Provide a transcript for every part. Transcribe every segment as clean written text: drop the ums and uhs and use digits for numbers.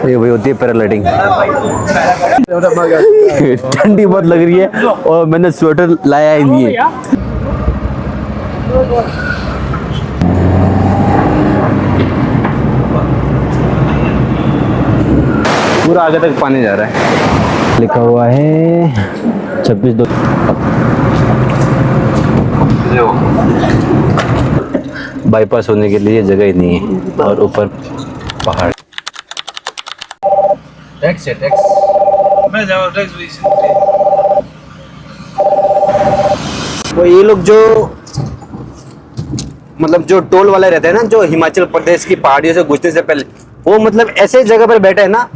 ये वही होती है पैराग्लाइडिंग। ठंडी बहुत लग रही है और मैंने स्वेटर लाया ही नहीं है। पूरा आगे तक पानी जा रहा है। लिखा हुआ है 26 बाईपास होने के लिए जगह ही नहीं है और ऊपर पहाड़। टैक्स है टैक्स। मैं जाऊँ टैक्स वो ये लोग जो मतलब जो टोल वाले रहते हैं ना, जो हिमाचल प्रदेश की पहाड़ियों से घुसने से पहले, वो मतलब ऐसे जगह पर बैठे हैं ना,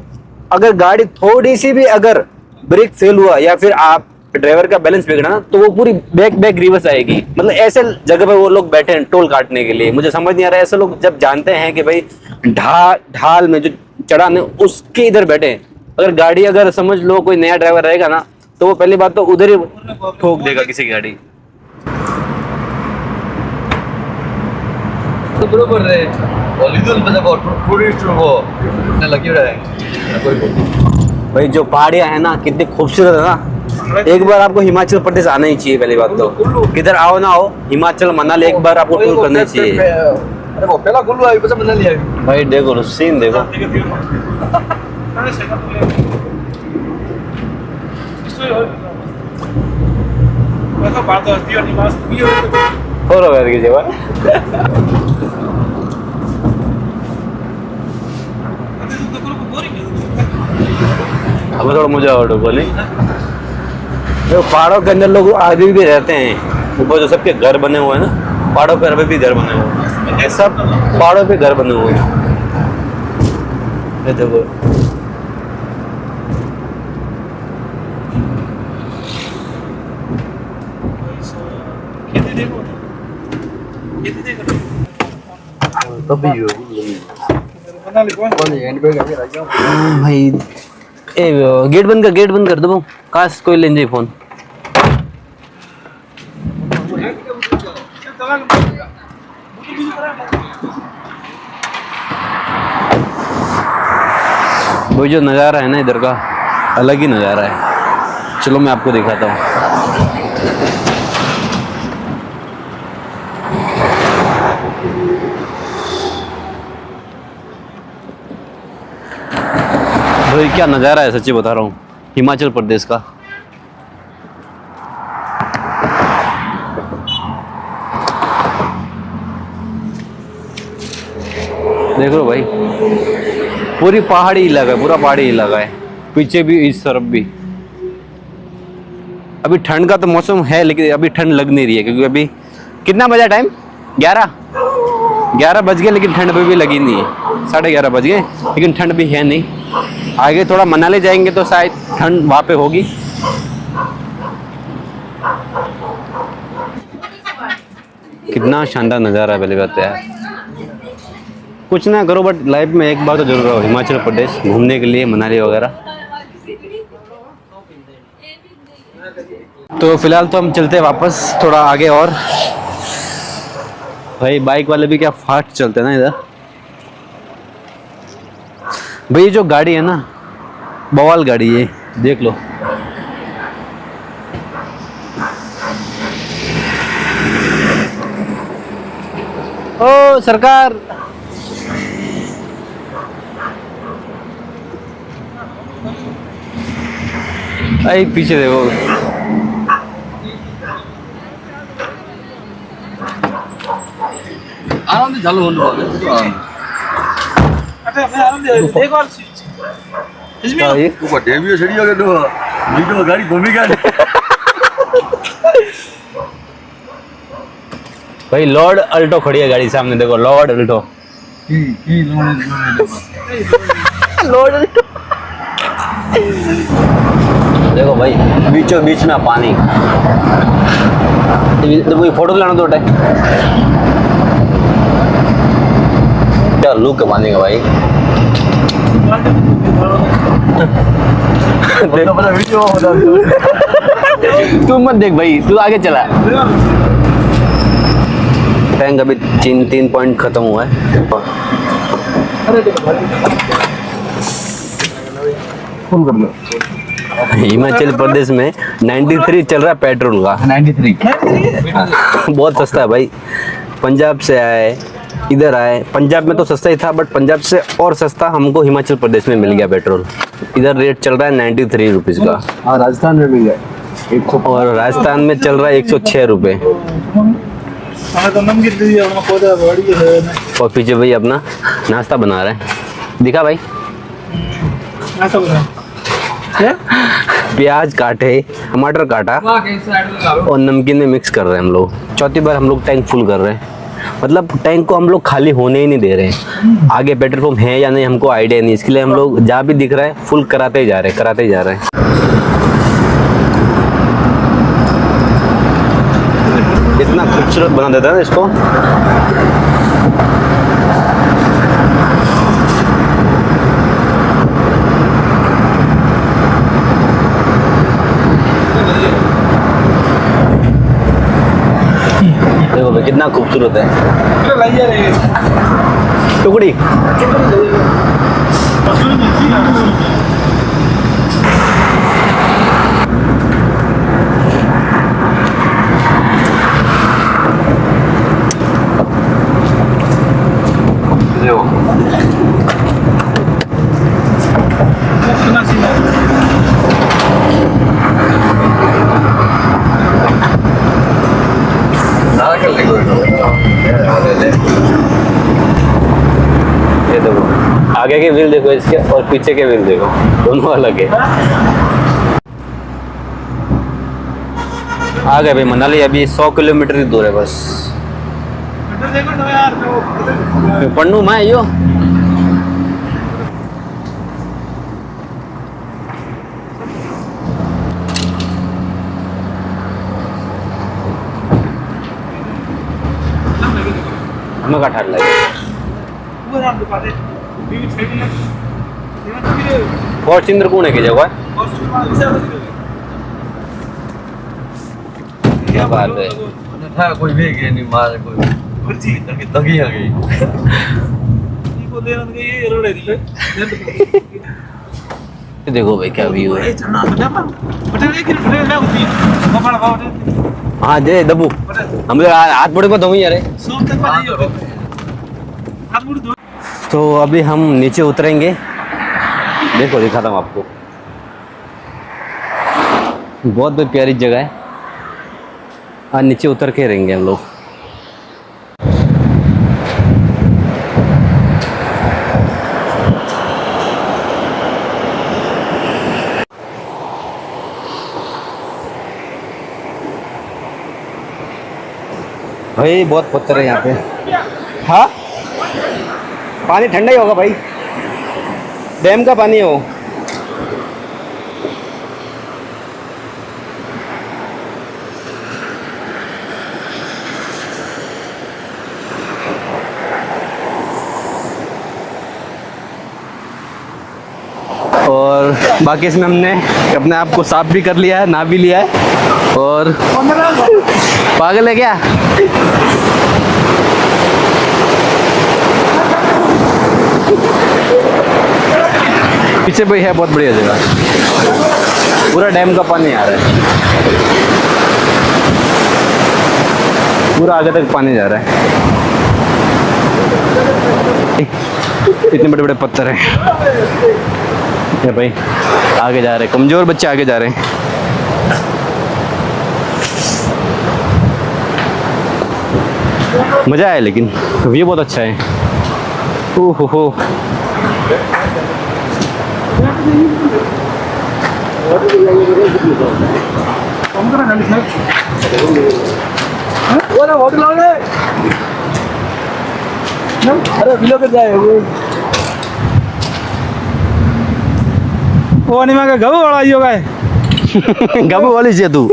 अगर गाड़ी थोड़ी सी भी अगर ब्रेक फेल हुआ या फिर आप ड्राइवर का बैलेंस बिगड़ा ना, तो वो पूरी बैक रिवर्स आएगी। मतलब ऐसे जगह पे वो लोग बैठे हैं टोल काटने के लिए। मुझे समझ नहीं आ रहा है, ऐसे लोग जब जानते हैं कि भाई ढाल में जो चढ़ान है उसके इधर बैठे हैं। अगर गाड़ी अगर समझ लो कोई नया ड्राइवर रहेगा ना, तो वो पहली बात तो उधर ही ठोक देगा किसी की गाड़ी। तो बरोबर है। टूरिस्ट वो लगी रहा है। भाई जो पहाड़ियाँ है ना कितनी खूबसूरत है ना। एक बार आपको हिमाचल प्रदेश आना ही चाहिए। पहली बात तो किधर आओ ना हो, हिमाचल मनाली एक बार आपको टूर करना चाहिए। अरे वो पहला कुल्लू आई बस मनाली आई। भाई देखो सीन देखो। और बैठ कीजिए हमें थोड़ा मजा और बोले। तो पहाड़ों के अंदर लोग अभी भी रहते हैं। ऊपर जो सबके घर बने हुए हैं ना, पहाड़ों पर अभी भी घर बने हुए हैं। सब पहाड़ों पे घर बने हुए हैं। ये देखो भाई गेट बंद कर दो। काश कोई ले जाए फोन। वो जो नज़ारा है ना इधर का, अलग ही नज़ारा है। चलो मैं आपको दिखाता हूँ। भाई क्या नज़ारा है, सच्ची बता रहा हूँ, हिमाचल प्रदेश का। देख लो भाई, पूरी पहाड़ी इलाका है, पूरा पहाड़ी इलाका है। पीछे भी इस तरफ भी। अभी ठंड का तो मौसम है, लेकिन अभी ठंड लग नहीं रही है, क्योंकि अभी कितना बजा टाइम 11 बज गए, लेकिन ठंड अभी भी लगी नहीं है। 11:30 बज गए, लेकिन ठंड भी है नहीं। आगे थोड़ा मनाली जाएंगे तो शायद ठंड वहाँ पे होगी। कितना शानदार नज़ारा है। पहले बात है, कुछ ना करो बट लाइफ में एक बार तो जरूर आओ हिमाचल प्रदेश घूमने के लिए, मनाली वगैरह। तो फिलहाल तो हम चलते हैं वापस थोड़ा आगे। और भाई बाइक वाले भी क्या फास्ट चलते हैं ना इधर। भाई जो गाड़ी है ना, बवाल गाड़ी है, देख लो। ओ सरकार, आई पीछे देखो। आराम से चालू होने वाले। एक और इसमें ऊपर डेवियो छड़ी हो गया तो वीडियो गाड़ी घूमी गया। भाई लॉर्ड अल्टो खड़ी है गाड़ी सामने, देखो लॉर्ड अल्टो। लॉर्ड अल्टो देखो भाई, बीचों बीच में पानी। तो फोटो लेना तो क्या लुक है पानी का भाई। अपना वीडियो बना तू मत देख भाई, तू आगे चला। टैंक अभी 3 पॉइंट खत्म हुआ है। फोन कर लो। हिमाचल प्रदेश में 93 चल रहा है पेट्रोल का। 93 बहुत सस्ता है भाई। पंजाब से आए, इधर आए। पंजाब में तो सस्ता ही था, बट पंजाब से और सस्ता हमको हिमाचल प्रदेश में मिल गया पेट्रोल। इधर रेट चल रहा है 93 रुपीज़ का। हाँ, राजस्थान में मिल गया 100। और राजस्थान में चल रहा है 106 रुपये। और पीछे भाई अपना नाश्ता बना रहे हैं। दिखा भाई, प्याज काटे, टमाटर काटा और नमकीन में मिक्स कर रहे हैं हम लोग। चौथी बार हम लोग टैंक फुल कर रहे हैं। मतलब टैंक को हम लोग खाली होने ही नहीं दे रहे हैं। आगे पेट्रोल पंप है या नहीं हमको आइडिया नहीं, इसके लिए हम लोग जहाँ भी दिख रहा है फुल कराते ही जा रहे हैं, कराते ही जा रहे हैं। इतना खूबसूरत बना देता है ना इसको। देखो भाई कितना खूबसूरत है। टुकड़ी ये देखो, आगे के व्हील देखो इसके और पीछे के व्हील देखो, दोनों अलग है। आ गए भाई मनाली। अभी 100 किलोमीटर ही दूर है बस। पढ़ू मैं यो हमें का ठाड़ लगे फॉर्च्यूनर कौन है की जगह? क्या बात है। था कोई भी गया नहीं मार कोई तगी आ गई। देखो भाई क्या व्यू है। हाँ जय दबू हम लोग हाथ बड़े को दो यार। तो अभी हम नीचे उतरेंगे। देखो दिखाता हूँ आपको, बहुत प्यारी जगह है। आज नीचे उतर के रहेंगे हम लोग। भाई बहुत पत्थर है यहाँ पे। हाँ पानी ठंडा ही होगा भाई, डैम का पानी है वो। और बाकी इसमें हमने अपने आप को साफ भी कर लिया है, नहा भी लिया है। और पागल है क्या? पीछे भाई है बहुत बढ़िया जगह, पूरा डैम का पानी आ रहा है, पूरा आगे तक पानी जा रहा है। इतने बड़े बड़े पत्थर हैं ये भाई। आगे जा रहे हैं, कमजोर बच्चे आगे जा रहे हैं। मजा आया, लेकिन व्यू बहुत अच्छा है। ओहो हो अरे बिलो के जाए वो नहीं मैं गबू वाला योगा है। गबू वाली से तू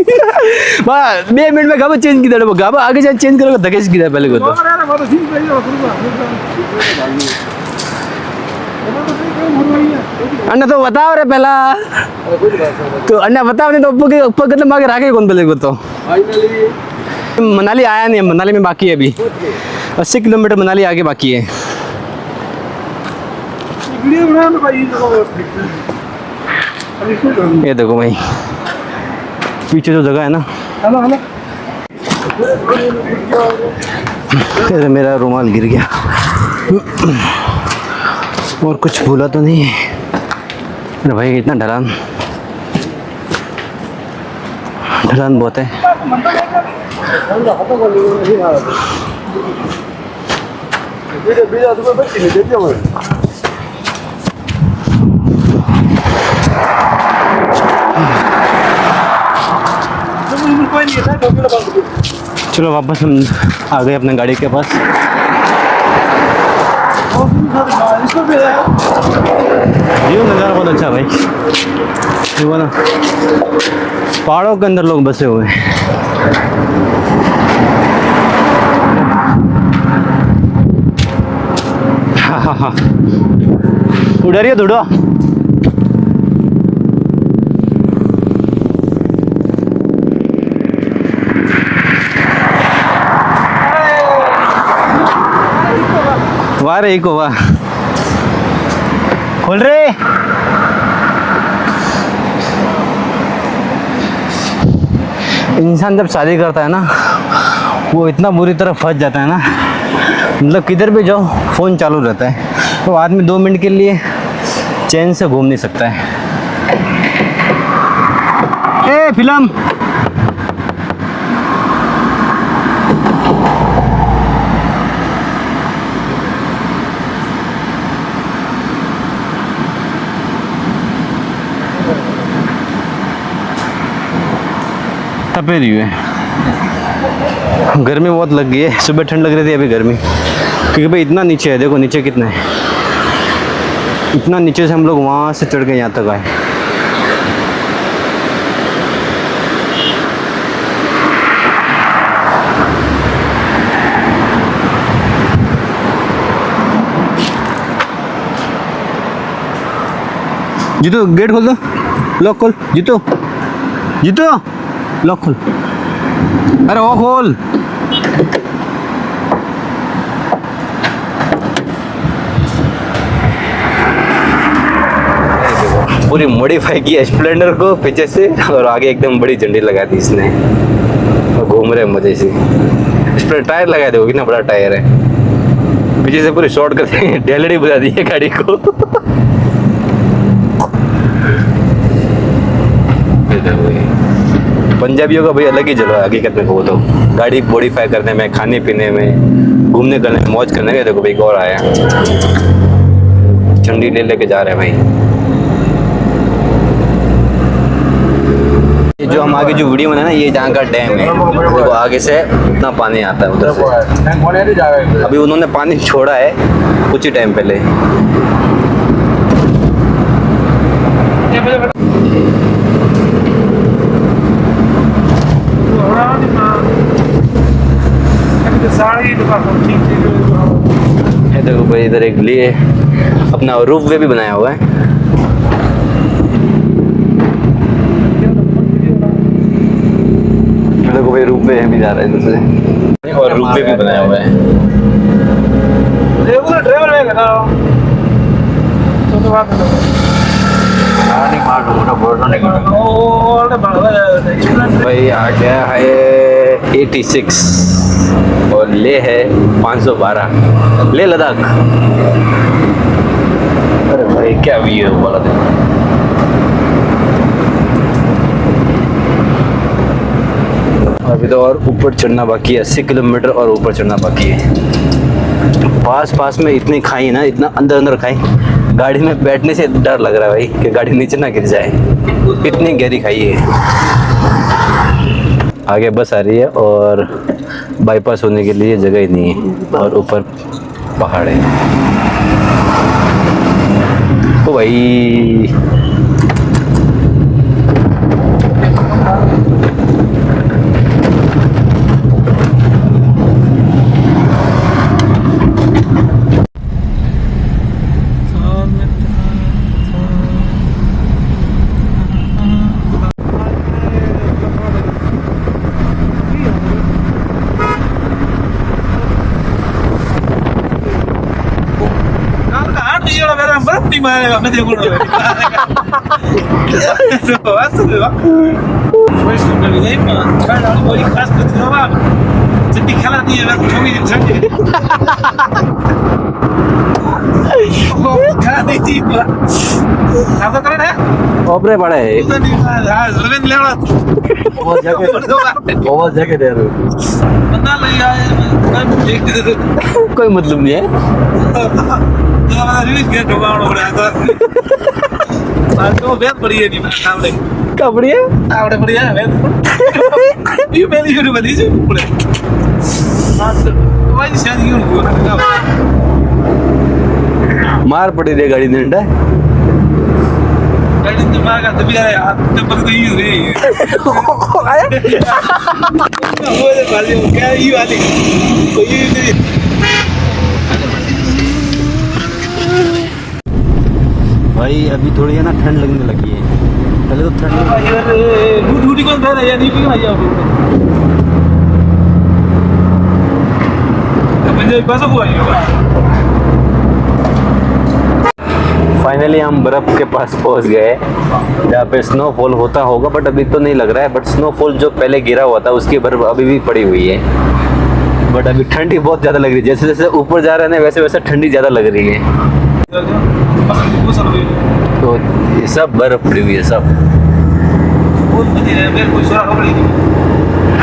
2 मिनट में गबू चेंज की दे गबू आगे जाए चेंज करोगे धकेश की पहले को तो अण्णा तो बताओ रे पहला तो अण्णा बताओ नहीं तो ऊपर कितने मांगे राखे कौन बोले तो फाइनली मनाली आया नहीं है, मनाली में बाकी है अभी 80 किलोमीटर मनाली आगे बाकी है। वीडियो बना लो भाई ये देखो भाई पीछे जो जगह है ना, हेलो हेलो अरे मेरा रुमाल गिर गया और कुछ भूला तो नहीं है। अरे भाई इतना ढलान ढलान बहुत है। चलो वापस हम आ गए अपने गाड़ी के पास। व्यू नज़ारा बहुत अच्छा भाई, देखो ना पहाड़ों के अंदर लोग बसे हुए हैं। हाँ उड़ रही है धुड़ो। वाह रे को वाह खोल रे। इंसान जब शादी करता है ना वो इतना बुरी तरह फंस जाता है ना, मतलब किधर भी जाओ फ़ोन चालू रहता है तो आदमी 2 मिनट के लिए चैन से घूम नहीं सकता है। ए फिल्म तपे रही है, गर्मी बहुत लग गई है। सुबह ठंड लग रही थी, अभी गर्मी, क्योंकि भाई इतना नीचे है। देखो नीचे कितना है, इतना नीचे से हम लोग वहाँ से चढ़ के यहाँ तक आए। जीतू गेट खोल दो, लॉक खोल। जीतू जीतू लॉक खोल, अरे वो खोल। पूरी मॉडिफाई की स्प्लेंडर को पीछे से और आगे एकदम बड़ी झंडी लगा दी इसने और घूम रहे मजे से। इस पर टायर लगा दो, कितना बड़ा टायर है। पीछे से पूरी शॉर्ट करके डेलड़ी बुला दी है गाड़ी को। पंजाबियों का भाई अलग ही जलवा है हकीकत में वो तो, गाड़ी मॉडिफाई करने में, खाने पीने में, घूमने करने में, मौज करने में। देखो भाई गौर आया झंडी ले लेके जा रहे हैं भाई। ये जो हम आगे जो वीडियो बनाए ना, ये जहाँ का डैम है, देखो आगे से इतना पानी आता है उधर से। अभी उन्होंने पानी छोड़ा है कुछ ही टाइम पहले। ये देखो भाई इधर एक लिए अपना रूफ वे भी बनाया हुआ है। देखो भाई रूफ वे भी जा रहा है इधर से, और रूफ वे भी बनाया हुआ है। ड्राइवर में ना तो बात नहीं मार दो बोर्ड नहीं भाई आ गया है 86 और ले है 512, ले लद्दाख। अरे भाई क्या व्यू है बोला था। अभी तो और ऊपर चढ़ना बाकी है, 80 किलोमीटर और ऊपर चढ़ना बाकी है। पास पास में इतनी खाई है ना, इतना अंदर अंदर खाई, गाड़ी में बैठने से डर लग रहा है भाई कि गाड़ी नीचे ना गिर जाए, इतनी गहरी खाई है। आगे बस आ रही है और बाईपास होने के लिए जगह ही नहीं है, और ऊपर पहाड़ है। ओ भाई मैं देखो ना तो बस First kali ini mah, kan aku mau ikhlas betul apa? Jadi kalau dia nak cumi di sana, oh kan itu lah. Apa keren ya? ओपरे पड़ा है Itu ni, Raven lewat. बहुत जगह दे रहे Mana lagi ya? Kan jadi. कोई मतलब नहीं है Kalau ada ni dia doang orang ada. Aku bet beri ni, tahu deh. कपड़ी है Tahu deh beri ya, bet. Ini beli juga beli sih, boleh. Masuk, wajib sih ni orang. मार पड़ी रे गाड़ी ने डा Kali ni makan tapi ya, tempat itu ini. Oh, ada balik, kayak ini balik. Oh, ini. भाई अभी थोड़ी है ना ठंड लगने लगी है पहले तो ठंड यार, ड्यूटी कौन कर रहा है यार? नहीं पिघला यार. पंजाबी भाषा को आई होगा. फाइनली हम बर्फ के पास पहुंच गए जहाँ पे स्नोफॉल होता होगा बट अभी तो नहीं लग रहा है बट स्नोफॉल जो पहले गिरा हुआ था उसकी बर्फ अभी भी पड़ी हुई है बट अभी ठंडी बहुत ज़्यादा लग रही है जैसे जैसे ऊपर जा रहे हैं वैसे वैसे ठंडी ज़्यादा लग रही है तो ये सब बर्फ पड़ी हुई है सब बहुत मजे है मेरे को सुना खबर नहीं.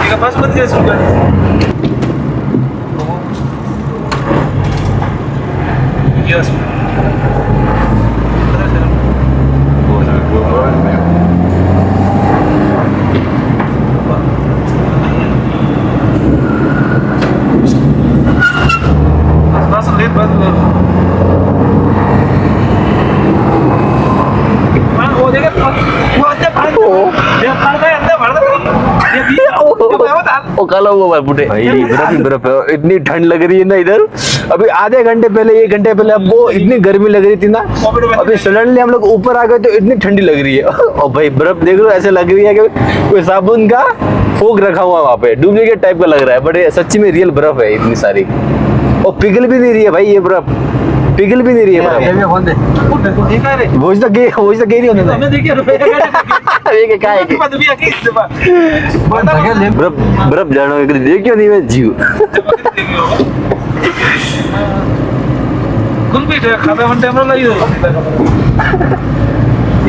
ये पास मत गए सुन. Yes. Langsung lihat banget. Mana oh dia kan, oh dia paling, dia paling अंदर भर दे. dia dia ओ काला हुआ बुढ़े भाई बर्फ ही बर्फ है इतनी ठंड लग रही है ना इधर अभी आधे घंटे पहले 1 घंटे पहले अब वो इतनी गर्मी लग रही थी ना अभी सडनली हम लोग ऊपर आ गए तो इतनी ठंडी लग रही है और भाई बर्फ देख लो ऐसे लग रही है कि कोई साबुन का फोग रखा हुआ वहाँ पे डुप्लीकेट टाइप का लग रहा है बट ये सच्ची में रियल बर्फ है इतनी सारी और पिघल भी नहीं रही है भाई ये बर्फ पिघल भी नहीं रही है बर्फ वोज तक गई नहीं होने मैं देखिए रुपए ये क्या है बात भी आके बर्फ जानो देखियो नहीं मैं जीव कुल भी खाता घंटे में लगी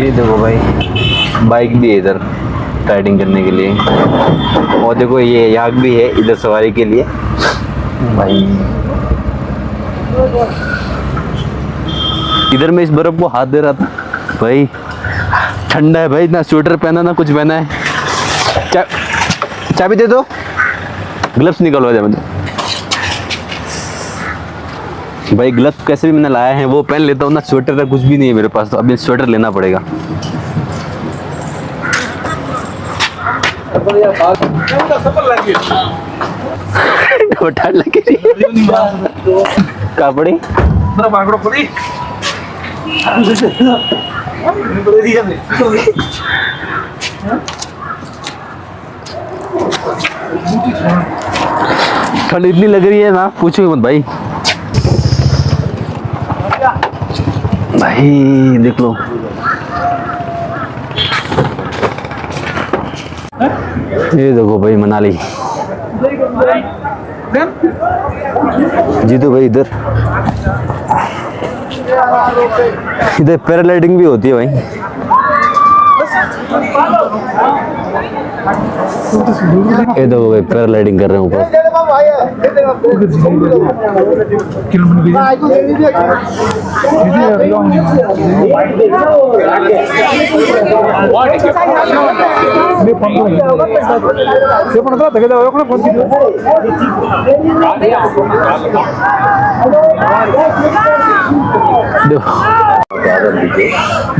ये देखो भाई बाइक भी है इधर राइडिंग करने के लिए और देखो ये याक भी है इधर सवारी के लिए भाई इधर मैं इस बर्फ को हाथ दे रहा था भाई ठंडा है भाई ना स्वेटर पहना ना कुछ पहना है चाबी दे दो ग्लव्स निकलवा जाए मुझे भाई ग्लव्स कैसे भी मैंने लाया है वो पहन लेता हूँ ना स्वेटर का कुछ भी नहीं है मेरे पास तो अभी स्वेटर लेना पड़ेगा ठंड लगी कहाँ पड़ी बागड़ो पड़ी ठंड इतनी लग रही है ना पूछो मत भाई भाई देख लो ये देखो भाई मनाली जी तो भाई इधर पैराग्लाइडिंग भी होती है भाई ये देखो भाई पैराग्लाइडिंग कर रहे हैं ऊपर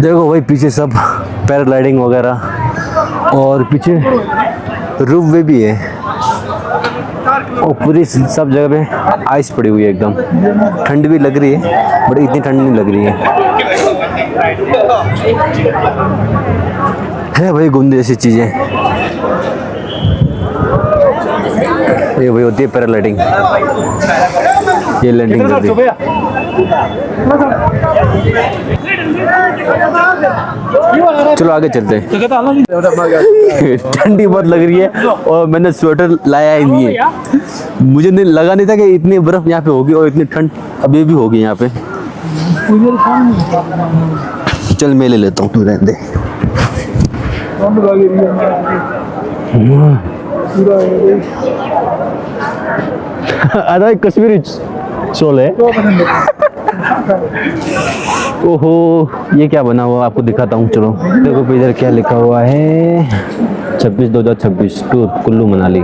देखो भाई पीछे सब पैराग्लाइडिंग वगैरह और पीछे रूफ वे भी है और पूरी सब जगह पे आइस पड़ी हुई है एकदम ठंड भी लग रही है बट इतनी ठंड नहीं लग रही है भाई घूमने जैसी चीज़ें ये भाई होती है पैराग्लाइडिंग ये लैंडिंग करती है चलो आगे चलते हैं। ठंडी बहुत लग रही है और मैंने स्वेटर लाया ही नहीं है। मुझे नहीं लगा नहीं था कि इतनी बर्फ यहाँ पे होगी और इतनी ठंड अभी भी होगी यहाँ पे। चल मैं ले लेता हूँ, तू रहने दे। अरे कश्मीरी शॉल है। ओहो ये क्या बना हुआ आपको दिखाता हूँ। चलो देखो पे इधर क्या लिखा हुआ है, 26/2026 टू कुल्लू मनाली।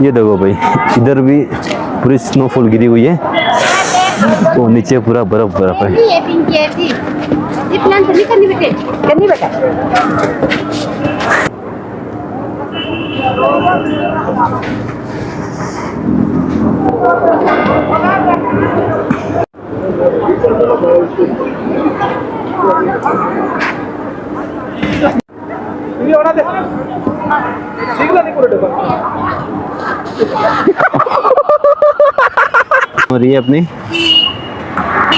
ये देखो भाई इधर भी पूरी स्नोफॉल गिरी हुई है, तो नीचे पूरा बर्फ बर्फ है। और ये अपनी,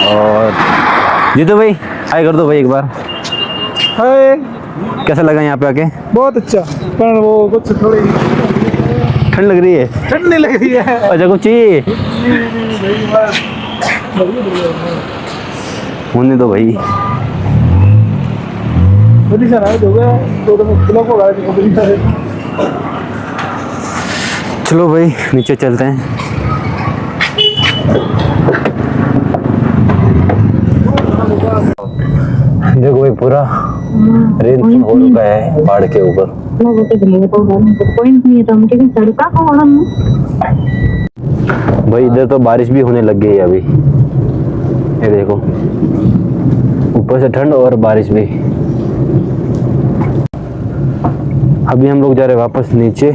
और ये तो भाई हाय कर दो भाई एक बार। हाय, कैसा लगा यहाँ पे आके? बहुत अच्छा, पर वो कुछ थोड़ी ठंड लग रही है। ठंड नहीं लग रही है। अच्छा कुछ चाहिए होने दो भाई। चलो भाई नीचे चलते हैं। देखो भाई पूरा रेनफॉल हो रखा है पहाड़ के ऊपर। भाई इधर तो बारिश भी होने लग गई है अभी, ये देखो ऊपर से ठंड और बारिश भी। अभी हम लोग जा रहे हैं वापस नीचे।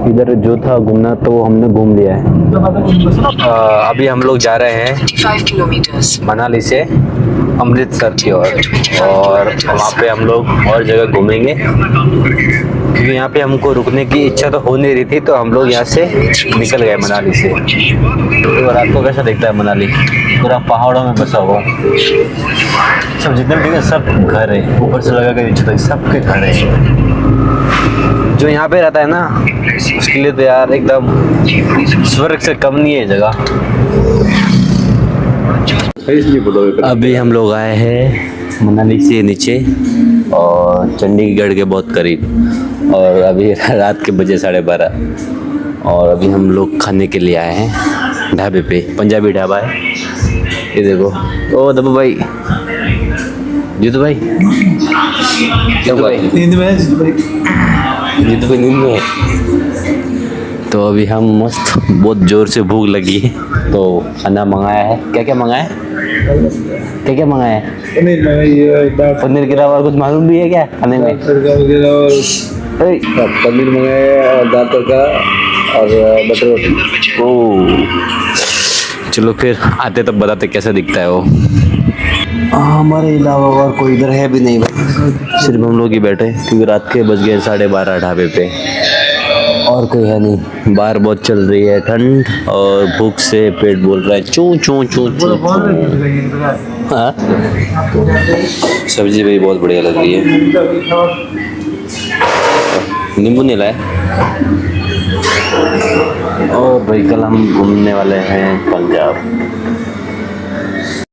इधर जो था घूमना तो वो हमने घूम लिया है। अभी हम लोग जा रहे हैं मनाली से अमृतसर की ओर, और वहाँ पे हम लोग और जगह घूमेंगे, क्योंकि यहाँ पे हमको रुकने की इच्छा तो हो नहीं रही थी, तो हम लोग यहाँ से निकल गए मनाली से। तो रात को कैसा दिखता है मनाली, पूरा पहाड़ों में बसा हुआ। सब जितने भी सब घर है, ऊपर से लगा कर नीचे तक सबके घर है। जो यहाँ पे रहता है ना उसके लिए तो यार एकदम स्वर्ग से कम नहीं है जगह। अभी हम लोग आए हैं मनाली से नीचे और चंडीगढ़ के बहुत करीब, और अभी रात के बजे 12:30, और अभी हम लोग खाने के लिए आए हैं ढाबे पे। पंजाबी ढाबा है ये देखो। ओ दबो भाई, जीतू भाई, जीतू भाई नींद में, जीतू भाई नींद में है। तो अभी हम मस्त बहुत ज़ोर से भूख लगी है, तो खाना मंगाया है। क्या क्या मंगाया है? क्या क्या मंगाया है? पनीर के अलावा और कुछ मालूम भी है क्या खाने में? पनीर मंगाया और दाल तड़का और बटर रोटी। ओह चलो फिर आते तब बताते कैसा दिखता है वो। हमारे अलावा और कोई इधर है भी नहीं भाई, सिर्फ हम लोग ही बैठे, क्योंकि रात के बज गए 12:30 ढाबे पे, और कोई है नहीं। बाहर बहुत चल रही है ठंड और भूख से पेट बोल रहा है चू चू चू चू। हाँ सब्जी भी बहुत बढ़िया लग रही है। नींबू नहीं लाए। और भाई कल हम घूमने वाले हैं पंजाब।